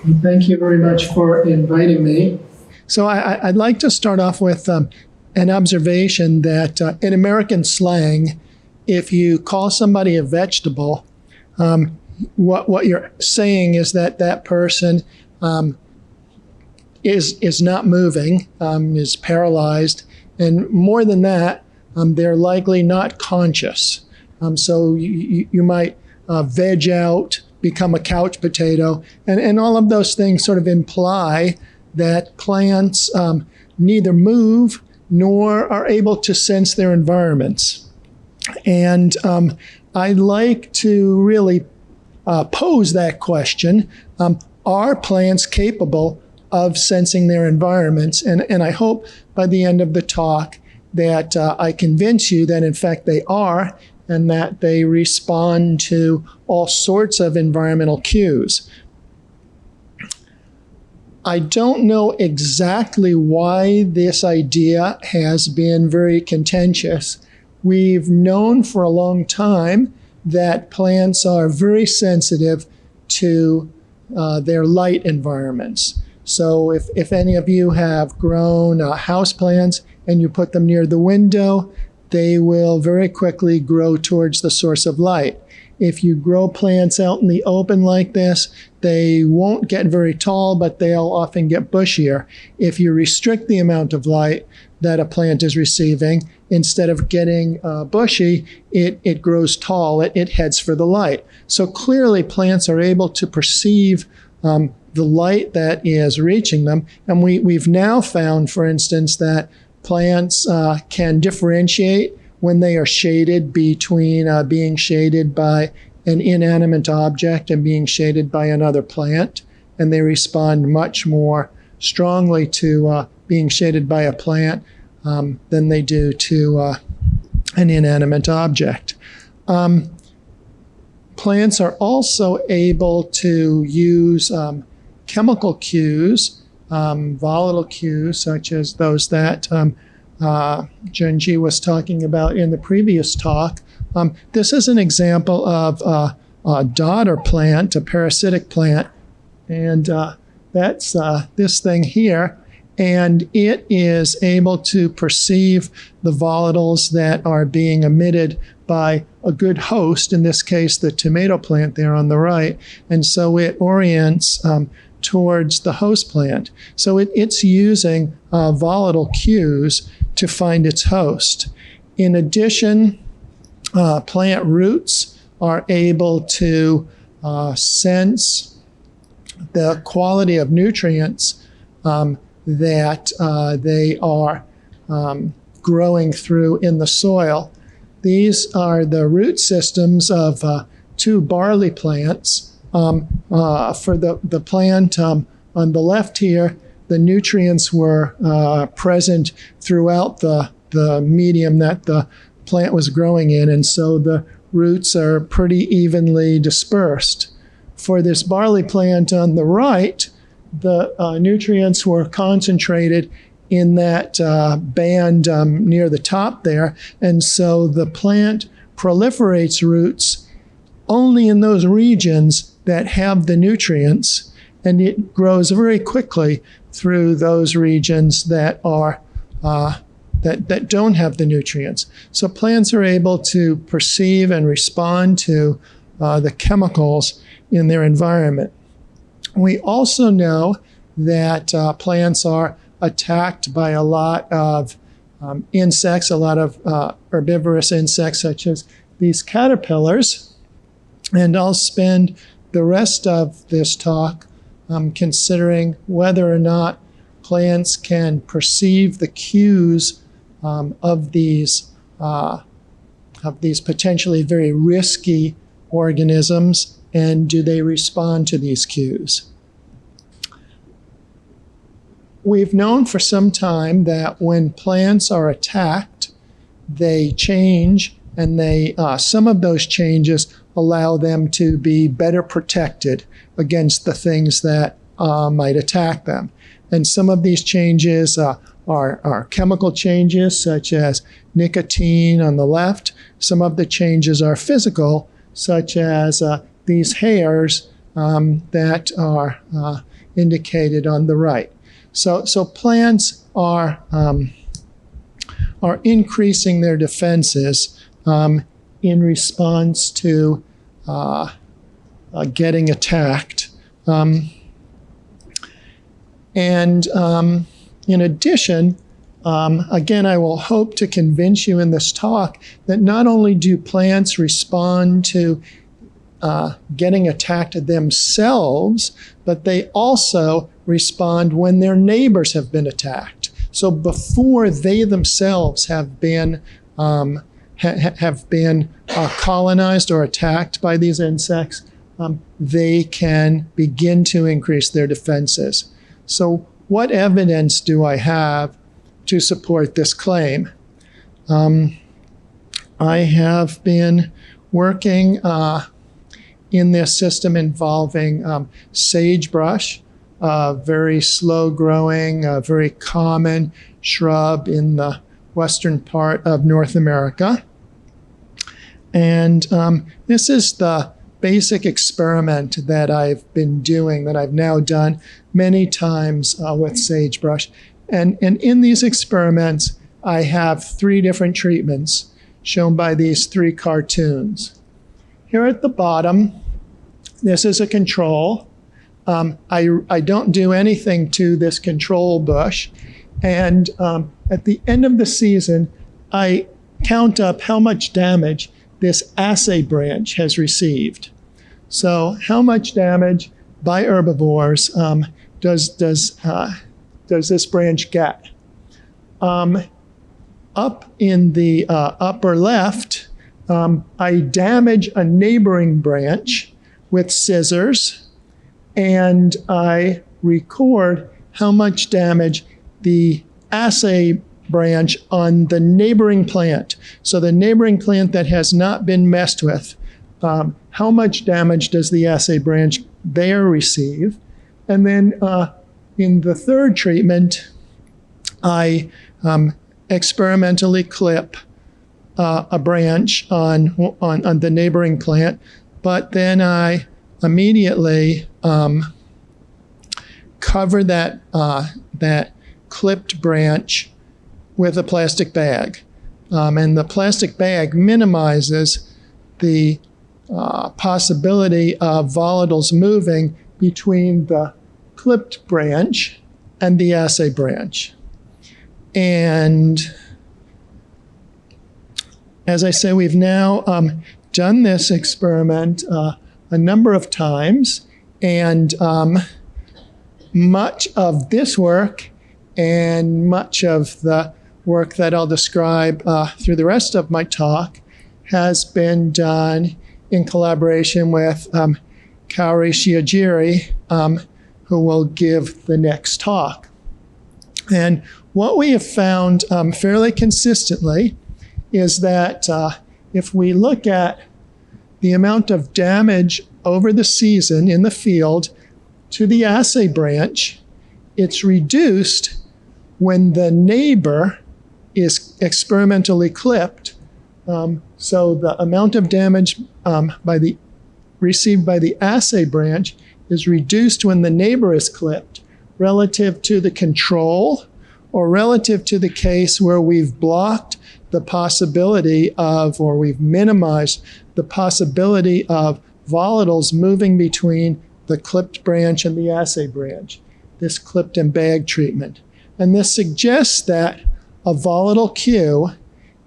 Thank you very much for inviting me. So I'd like to start off with an observation that in American slang, if you call somebody a vegetable, what you're saying is that that person is not moving, is paralyzed, and more than that, they're likely not conscious. So you might veg out, become a couch potato, and all of those things sort of imply that plants neither move nor are able to sense their environments. And I'd like to really pose that question. Are plants capable of sensing their environments? And I hope by the end of the talk that I convince you that in fact they are, and that they respond to all sorts of environmental cues. I don't know exactly why this idea has been very contentious. We've known for a long time that plants are very sensitive to their light environments. So if any of you have grown houseplants and you put them near the window, they will very quickly grow towards the source of light. If you grow plants out in the open like this, they won't get very tall, but they'll often get bushier. If you restrict the amount of light that a plant is receiving, instead of getting bushy, it grows tall, it heads for the light. So clearly plants are able to perceive the light that is reaching them. And we've now found, for instance, that plants can differentiate when they are shaded between being shaded by an inanimate object and being shaded by another plant. And they respond much more strongly to being shaded by a plant than they do to an inanimate object. Plants are also able to use chemical cues, volatile cues, such as those that Junji was talking about in the previous talk. This is an example of a daughter plant, a parasitic plant, and that's this thing here. And it is able to perceive the volatiles that are being emitted by a good host, in this case, the tomato plant there on the right. And so it orients towards the host plant. So it's using volatile cues to find its host. In addition, plant roots are able to sense the quality of nutrients that they are growing through in the soil. These are the root systems of two barley plants. For the plant on the left here, the nutrients were present throughout the medium that the plant was growing in, and so the roots are pretty evenly dispersed. For this barley plant on the right, the nutrients were concentrated in that band near the top there, and so the plant proliferates roots only in those regions that have the nutrients, and it grows very quickly through those regions that are that don't have the nutrients. So plants are able to perceive and respond to the chemicals in their environment. We also know that plants are attacked by a lot of insects, a lot of herbivorous insects such as these caterpillars. And I'll spend the rest of this talk considering whether or not plants can perceive the cues of these potentially very risky organisms, and do they respond to these cues? We've known for some time that when plants are attacked, they change, and some of those changes allow them to be better protected against the things that might attack them. And some of these changes are chemical changes, such as nicotine on the left. Some of the changes are physical, such as these hairs that are indicated on the right. So plants are increasing their defenses in response to getting attacked. In addition, again, I will hope to convince you in this talk that not only do plants respond to getting attacked themselves, but they also respond when their neighbors have been attacked. So before they themselves have been colonized or attacked by these insects, they can begin to increase their defenses. So what evidence do I have to support this claim? I have been working in this system involving sagebrush, very slow-growing, very common shrub in the western part of North America. And this is the basic experiment that I've been doing, that I've now done many times with sagebrush. And in these experiments, I have 3 different treatments shown by these 3 cartoons. Here at the bottom, this is a control. I don't do anything to this control bush. And at the end of the season, I count up how much damage this assay branch has received. So how much damage by herbivores does this branch get? Up in the upper left, I damage a neighboring branch with scissors, and I record how much damage the assay branch on the neighboring plant. So the neighboring plant that has not been messed with, how much damage does the assay branch there receive? And then in the third treatment, I experimentally clip a branch on the neighboring plant, but then I immediately cover that clipped branch with a plastic bag. And the plastic bag minimizes the possibility of volatiles moving between the clipped branch and the assay branch. And as I say, we've now done this experiment a number of times, and much of this work and much of the work that I'll describe through the rest of my talk has been done in collaboration with Kaori Shiojiri, who will give the next talk. And what we have found fairly consistently is that if we look at the amount of damage over the season in the field to the assay branch, it's reduced when the neighbor is experimentally clipped. So the amount of damage received by the assay branch is reduced when the neighbor is clipped relative to the control, or relative to the case where we've blocked the possibility of, or we've minimized the possibility of volatiles moving between the clipped branch and the assay branch, this clipped and bag treatment. And this suggests that a volatile cue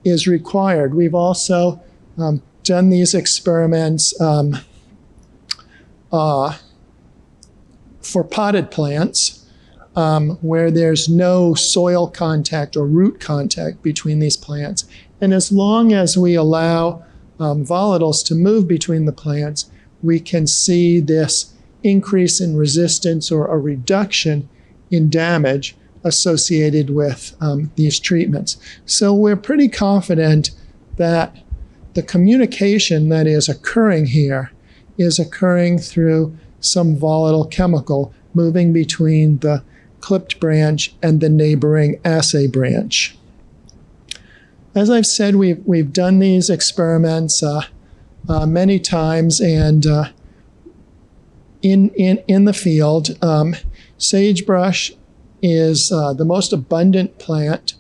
is required. We've also done these experiments for potted plants, where there's no soil contact or root contact between these plants. And as long as we allow volatiles to move between the plants, we can see this increase in resistance or a reduction in damage associated with these treatments. So we're pretty confident that the communication that is occurring here is occurring through some volatile chemical moving between the clipped branch and the neighboring assay branch. As I've said, we've done these experiments many times, and in the field, Sagebrush is the most abundant plant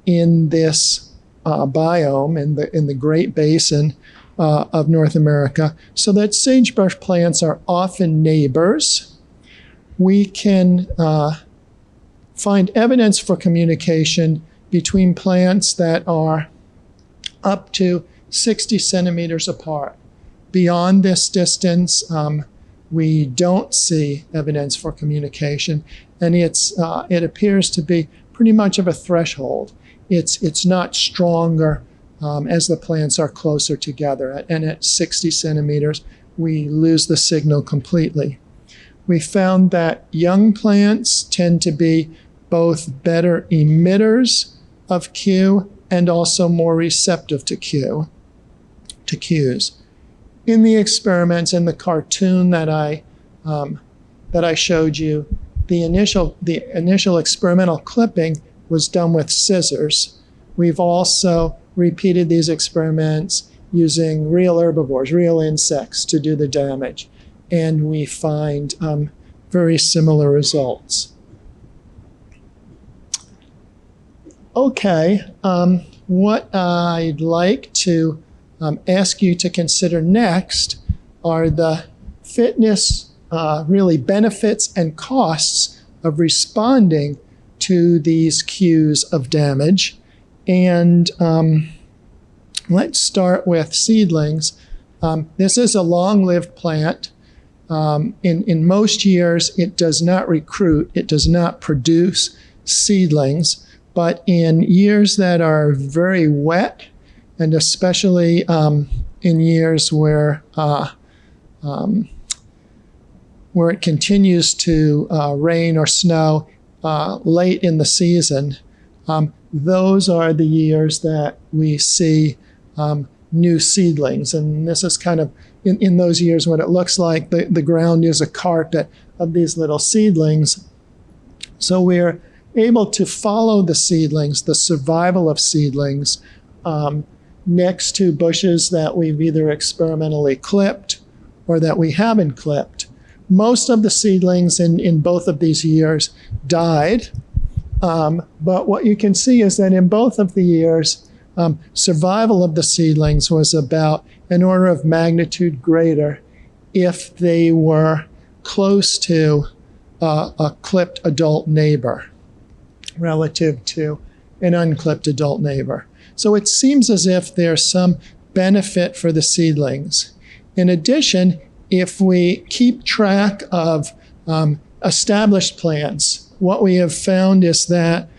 in this biome, in the Great Basin of North America, so that sagebrush plants are often neighbors. We can find evidence for communication between plants that are up to 60 centimeters apart. Beyond this distance, we don't see evidence for communication, and it appears to be pretty much of a threshold. It's not stronger as the plants are closer together, and at 60 centimeters, we lose the signal completely. We found that young plants tend to be both better emitters of Q and also more receptive to cues. In the experiments, in the cartoon that I showed you, the initial experimental clipping was done with scissors. We've also repeated these experiments using real herbivores, real insects, to do the damage, and we find very similar results. Okay, what I'd like to ask you to consider next are the fitness, really benefits and costs of responding to these cues of damage. And let's start with seedlings. This is a long-lived plant. In most years, it does not recruit, it does not produce seedlings, but in years that are very wet, and especially in years where it continues to rain or snow late in the season, those are the years that we see new seedlings. And this is kind of, in those years, what it looks like. The ground is a carpet of these little seedlings. So we're able to follow the seedlings, the survival of seedlings, next to bushes that we've either experimentally clipped or that we haven't clipped. Most of the seedlings in both of these years died. But what you can see is that in both of the years, survival of the seedlings was about an order of magnitude greater if they were close to a clipped adult neighbor relative to an unclipped adult neighbor. So it seems as if there's some benefit for the seedlings. In addition, if we keep track of established plants, what we have found is that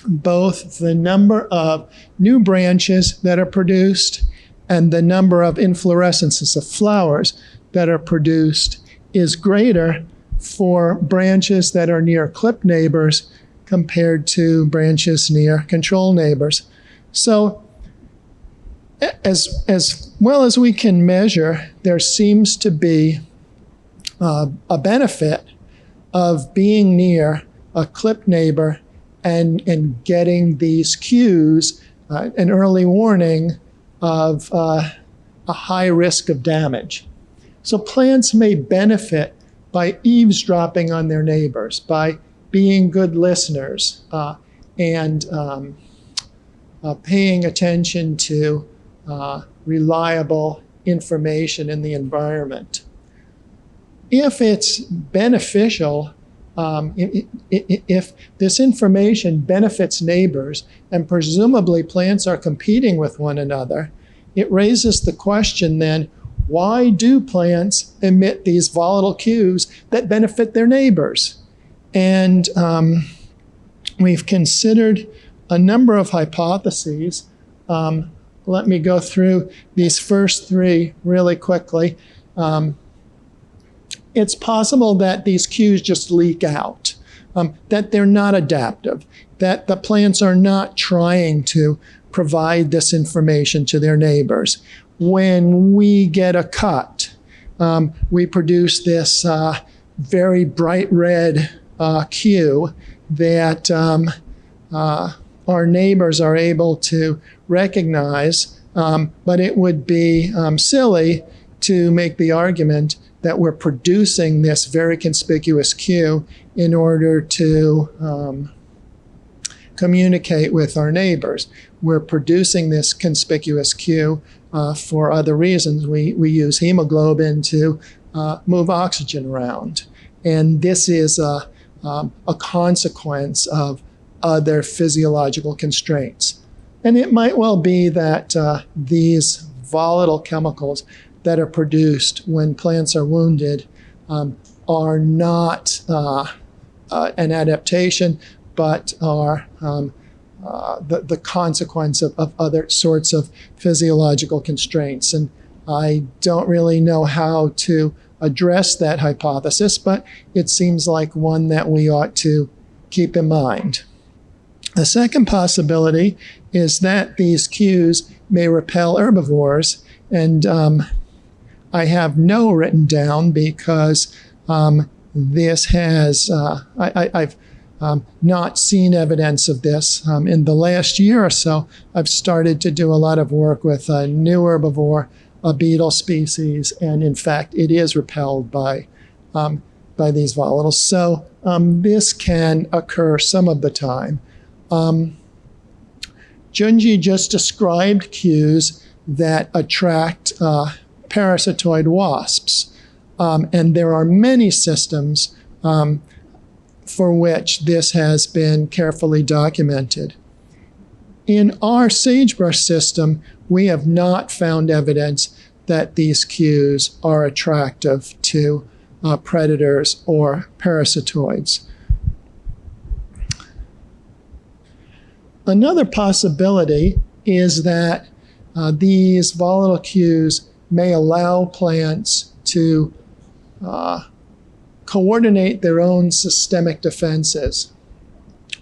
both the number of new branches that are produced and the number of inflorescences of flowers that are produced is greater for branches that are near clipped neighbors compared to branches near control neighbors. So as well as we can measure, there seems to be a benefit of being near a clipped neighbor and getting these cues, an early warning of a high risk of damage. So plants may benefit by eavesdropping on their neighbors, by being good listeners, and paying attention to reliable information in the environment. If it's beneficial, if this information benefits neighbors, and presumably plants are competing with one another, it raises the question then, why do plants emit these volatile cues that benefit their neighbors? And we've considered a number of hypotheses. Let me go through these first three really quickly. It's possible that these cues just leak out, that they're not adaptive, that the plants are not trying to provide this information to their neighbors. When we get a cut, we produce this very bright red cue that our neighbors are able to recognize, but it would be silly to make the argument that we're producing this very conspicuous cue in order to communicate with our neighbors. We're producing this conspicuous cue for other reasons. We use hemoglobin to move oxygen around. And this is a consequence of other physiological constraints. And it might well be that these volatile chemicals that are produced when plants are wounded are not an adaptation, but are the consequence of other sorts of physiological constraints. And I don't really know how to address that hypothesis, but it seems like one that we ought to keep in mind. The second possibility is that these cues may repel herbivores, and I have no written down because this has, I've not seen evidence of this. In the last year or so, I've started to do a lot of work with a new herbivore, a beetle species, and in fact, it is repelled by these volatiles. So this can occur some of the time. Junji just described cues that attract parasitoid wasps, and there are many systems for which this has been carefully documented. In our sagebrush system, we have not found evidence that these cues are attractive to predators or parasitoids. Another possibility is that these volatile cues may allow plants to coordinate their own systemic defenses.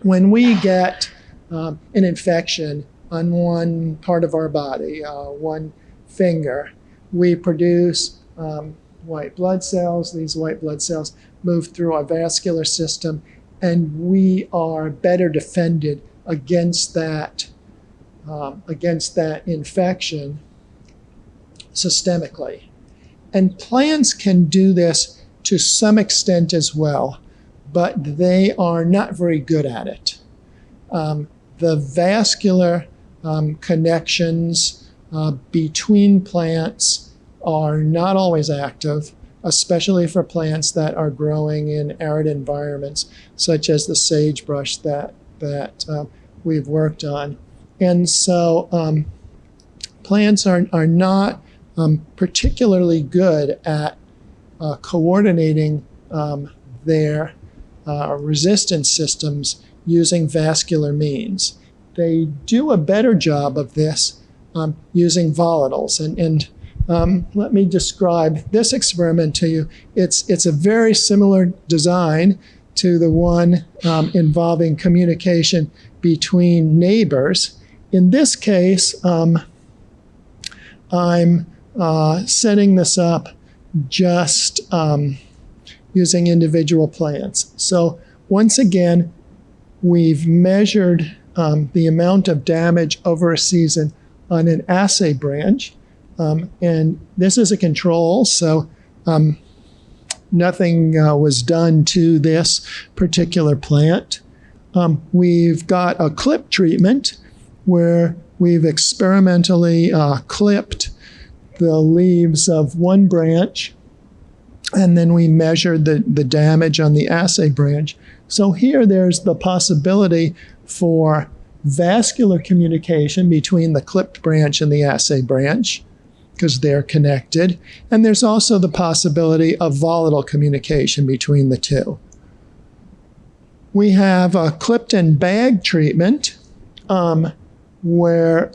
When we get an infection on one part of our body, one finger, we produce white blood cells. These white blood cells move through our vascular system, and we are better defended against that infection systemically. And plants can do this to some extent as well, but they are not very good at it. The vascular connections between plants are not always active, especially for plants that are growing in arid environments, such as the sagebrush that we've worked on. And so plants are not particularly good at coordinating their resistance systems using vascular means. They do a better job of this using volatiles. And let me describe this experiment to you. It's a very similar design to the one involving communication between neighbors. In this case, I'm setting this up just using individual plants. So once again, we've measured the amount of damage over a season on an assay branch. And this is a control, so nothing was done to this particular plant. We've got a clip treatment where we've experimentally clipped the leaves of one branch, and then we measured the damage on the assay branch. So here there's the possibility for vascular communication between the clipped branch and the assay branch, because they're connected. And there's also the possibility of volatile communication between the two. We have a clipped and bag treatment where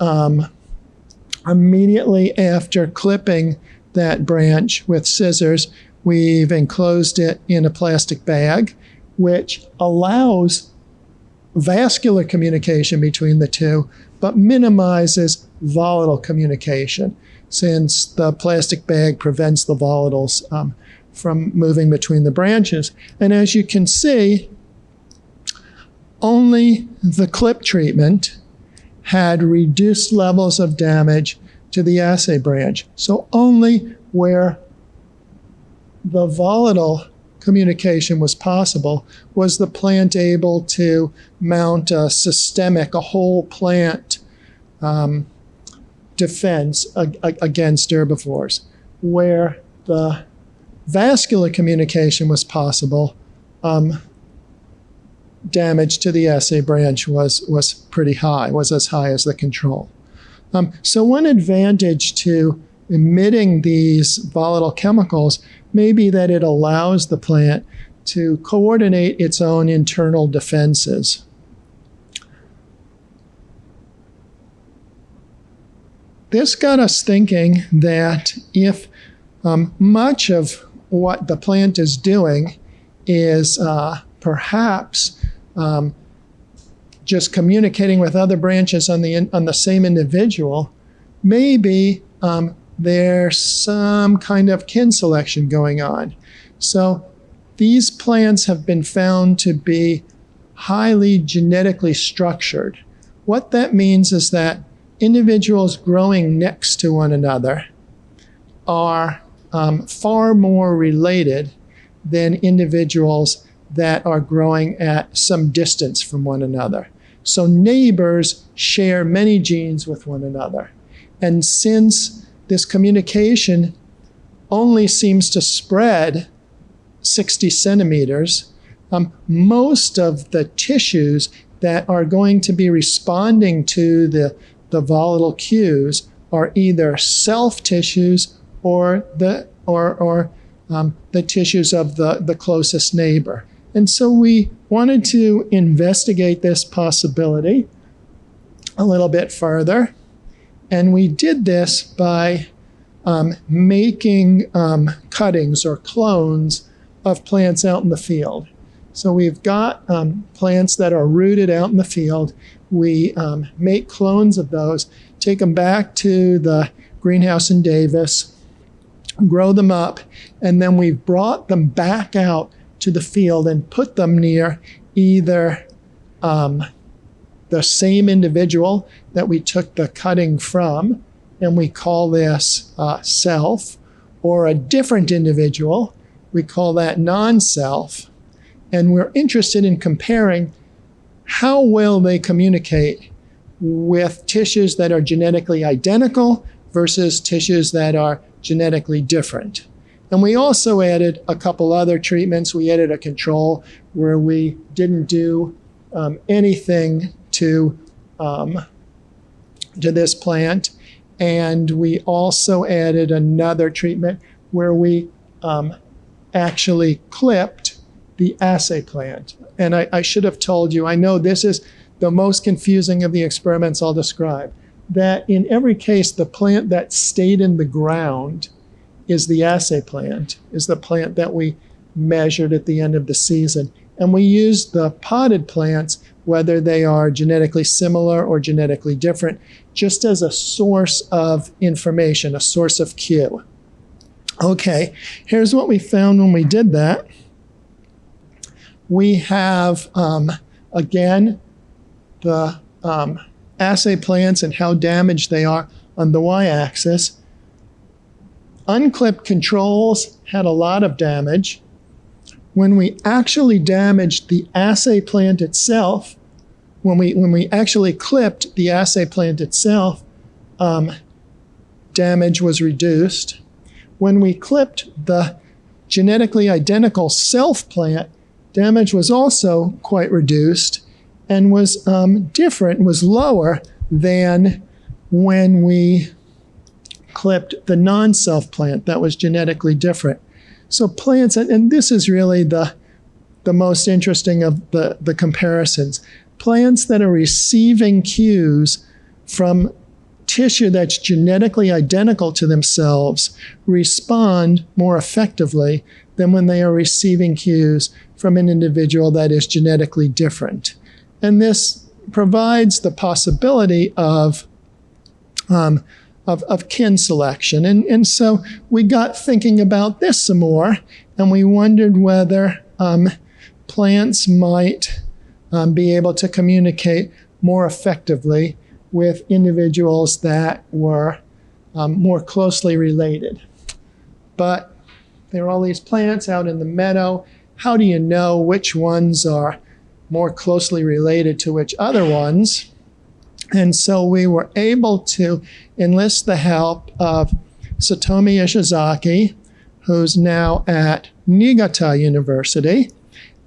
immediately after clipping that branch with scissors, we've enclosed it in a plastic bag, which allows vascular communication between the two, but minimizes volatile communication, since the plastic bag prevents the volatiles from moving between the branches. And as you can see, only the clip treatment had reduced levels of damage to the assay branch. So only where the volatile communication was possible was the plant able to mount a systemic, a whole plant defense against herbivores. Where the vascular communication was possible, damage to the assay branch was pretty high, was as high as the control. So one advantage to emitting these volatile chemicals may be that it allows the plant to coordinate its own internal defenses. This got us thinking that if much of what the plant is doing is perhaps just communicating with other branches on the same individual, maybe there's some kind of kin selection going on. So these plants have been found to be highly genetically structured. What that means is that individuals growing next to one another are far more related than individuals that are growing at some distance from one another. So neighbors share many genes with one another. And since this communication only seems to spread 60 centimeters, most of the tissues that are going to be responding to the volatile cues are either self tissues or the tissues of the closest neighbor. And so we wanted to investigate this possibility a little bit further. And we did this by making cuttings or clones of plants out in the field. So we've got plants that are rooted out in the field. We make clones of those, take them back to the greenhouse in Davis, grow them up, and then we've brought them back out to the field and put them near either the same individual that we took the cutting from, and we call this self, or a different individual, we call that non-self. And we're interested in comparing how well they communicate with tissues that are genetically identical versus tissues that are genetically different. And we also added a couple other treatments. We added a control where we didn't do anything to this plant. And we also added another treatment where we actually clipped the assay plant. And I should have told you, I know this is the most confusing of the experiments I'll describe, that in every case, the plant that stayed in the ground is the assay plant, is the plant that we measured at the end of the season. And we used the potted plants, whether they are genetically similar or genetically different, just as a source of information, a source of cue. Okay, here's what we found when we did that. We have, again, the assay plants and how damaged they are on the y-axis. Unclipped controls had a lot of damage. When we actually damaged the assay plant itself, when we actually clipped the assay plant itself, damage was reduced. When we clipped the genetically identical self plant, damage was also quite reduced and was different, was lower than when we clipped the non-self plant that was genetically different. So plants, and this is really the most interesting of the comparisons, plants that are receiving cues from tissue that's genetically identical to themselves respond more effectively than when they are receiving cues from an individual that is genetically different. And this provides the possibility of kin selection. And so we got thinking about this some more, and we wondered whether plants might be able to communicate more effectively with individuals that were more closely related. but there are all these plants out in the meadow. How do you know which ones are more closely related to which other ones? And so we were able to enlist the help of Satomi Ishizaki, who's now at Niigata University,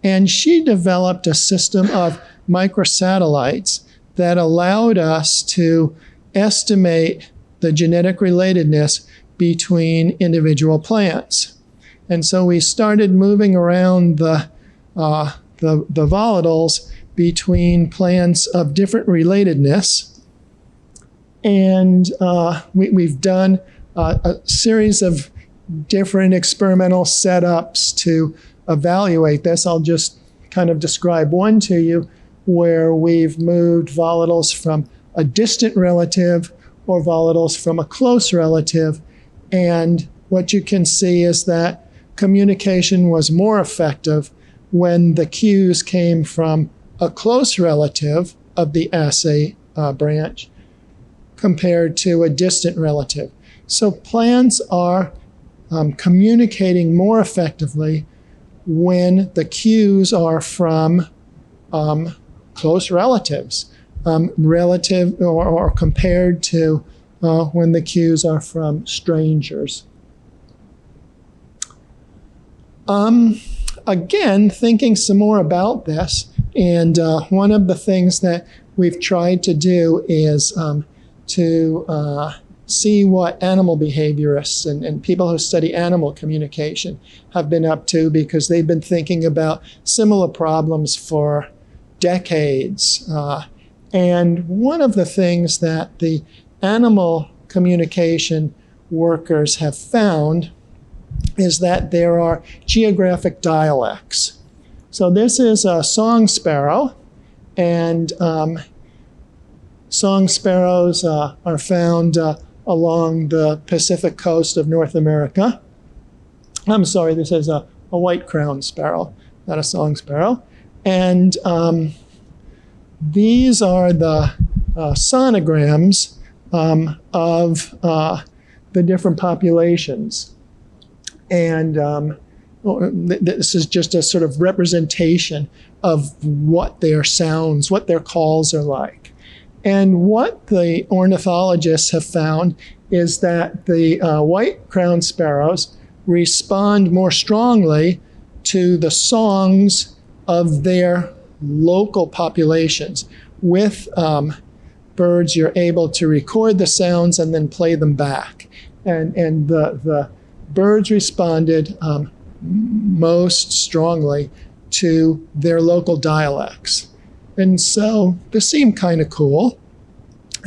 and she developed a system of microsatellites that allowed us to estimate the genetic relatedness between individual plants. And so we started moving around the volatiles between plants of different relatedness. And we've done a series of different experimental setups to evaluate this. I'll just kind of describe one to you, where we've moved volatiles from a distant relative or volatiles from a close relative. And what you can see is that communication was more effective when the cues came from a close relative of the assay branch compared to a distant relative. So plants are communicating more effectively when the cues are from close relatives, relative or compared to when the cues are from strangers. Again, thinking some more about this, and one of the things that we've tried to do is to see what animal behaviorists and people who study animal communication have been up to, because they've been thinking about similar problems for decades. And one of the things that the animal communication workers have found is that there are geographic dialects. So this is a song sparrow, and song sparrows are found along the Pacific coast of North America. I'm sorry, this is a white-crowned sparrow, not a song sparrow. And these are the sonograms of the different populations. And this is just a sort of representation of what their sounds, what their calls are like. And what the ornithologists have found is that the white-crowned sparrows respond more strongly to the songs of their local populations. With birds, you're able to record the sounds and then play them back. And the birds responded most strongly to their local dialects. And so this seemed kind of cool.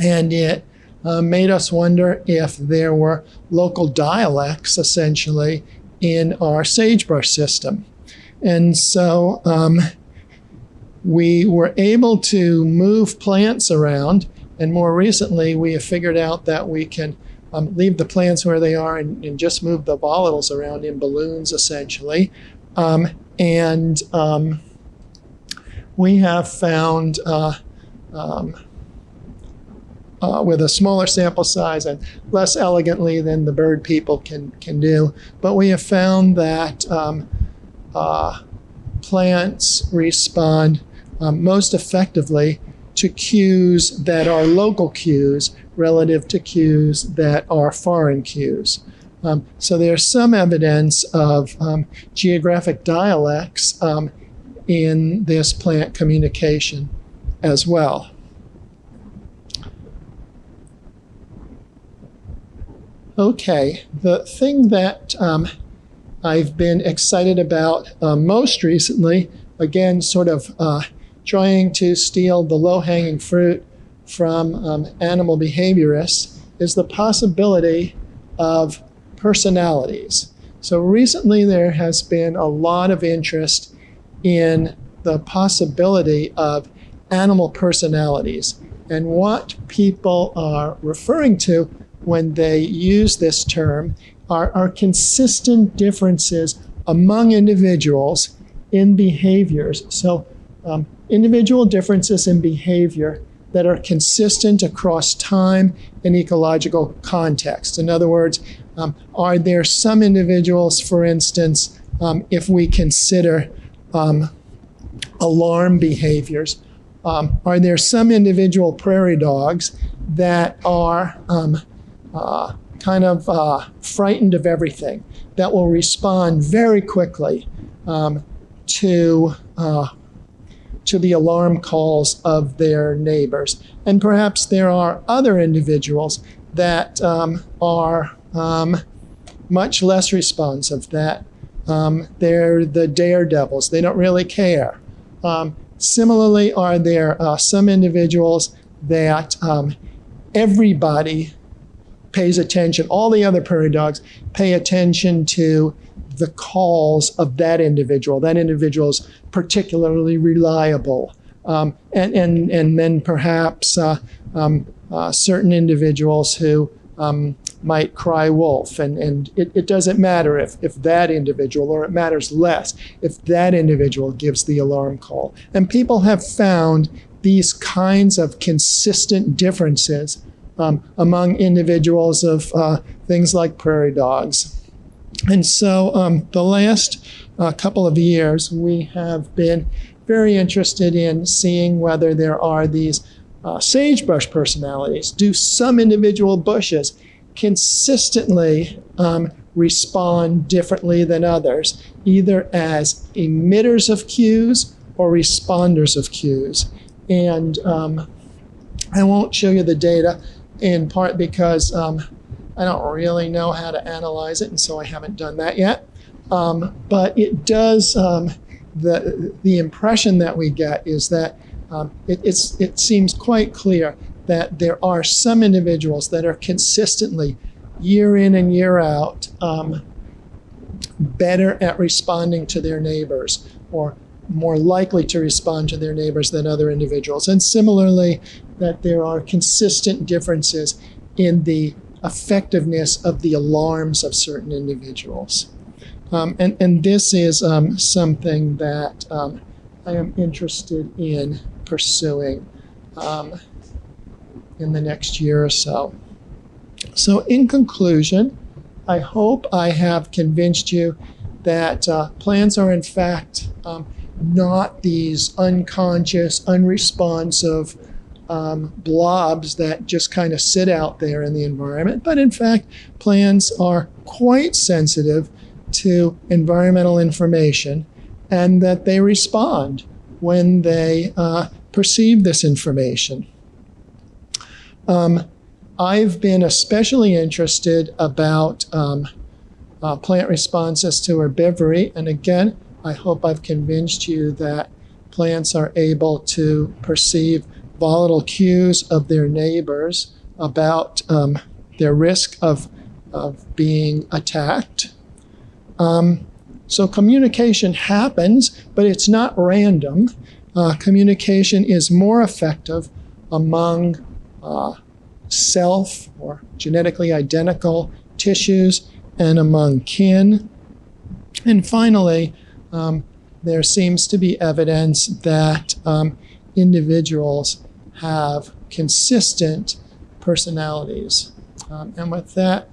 And it made us wonder if there were local dialects, essentially, in our sagebrush system. And so we were able to move plants around. And more recently, we have figured out that we can leave the plants where they are and just move the volatiles around in balloons, essentially. And we have found, with a smaller sample size and less elegantly than the bird people can do, but we have found that plants respond most effectively to cues that are local cues relative to cues that are foreign cues. So there's some evidence of geographic dialects in this plant communication as well. Okay, the thing that I've been excited about most recently, again, sort of trying to steal the low-hanging fruit from animal behaviorists, is the possibility of personalities. So recently there has been a lot of interest in the possibility of animal personalities. And what people are referring to when they use this term are consistent differences among individuals in behaviors. So individual differences in behavior that are consistent across time and ecological context. In other words, are there some individuals, for instance, if we consider alarm behaviors, are there some individual prairie dogs that are kind of frightened of everything, that will respond very quickly to the alarm calls of their neighbors? And perhaps there are other individuals that are much less responsive, that they're the daredevils. They don't really care. Similarly, are there some individuals that everybody pays attention, all the other prairie dogs pay attention to the calls of that individual. That individual is particularly reliable. And then perhaps certain individuals who might cry wolf. And it doesn't matter if that individual, or it matters less if that individual gives the alarm call. And people have found these kinds of consistent differences among individuals of things like prairie dogs. And so the last couple of years, we have been very interested in seeing whether there are these sagebrush personalities. Do some individual bushes consistently respond differently than others, either as emitters of cues or responders of cues? And I won't show you the data, in part because I don't really know how to analyze it, and so I haven't done that yet. But it does, the impression that we get is that it seems quite clear that there are some individuals that are consistently, year in and year out, better at responding to their neighbors, or more likely to respond to their neighbors than other individuals. And similarly, that there are consistent differences in the effectiveness of the alarms of certain individuals. And this is something that I am interested in pursuing in the next year or so. So in conclusion, I hope I have convinced you that plants are in fact not these unconscious, unresponsive blobs that just kind of sit out there in the environment, but in fact, plants are quite sensitive to environmental information, and that they respond when they perceive this information. I've been especially interested about plant responses to herbivory, and again, I hope I've convinced you that plants are able to perceive volatile cues of their neighbors about their risk of being attacked. So communication happens, but it's not random. Communication is more effective among self or genetically identical tissues and among kin. And finally, there seems to be evidence that individuals have consistent personalities. And with that,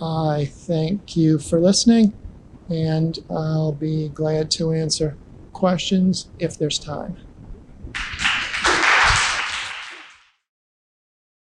I thank you for listening, and I'll be glad to answer questions if there's time.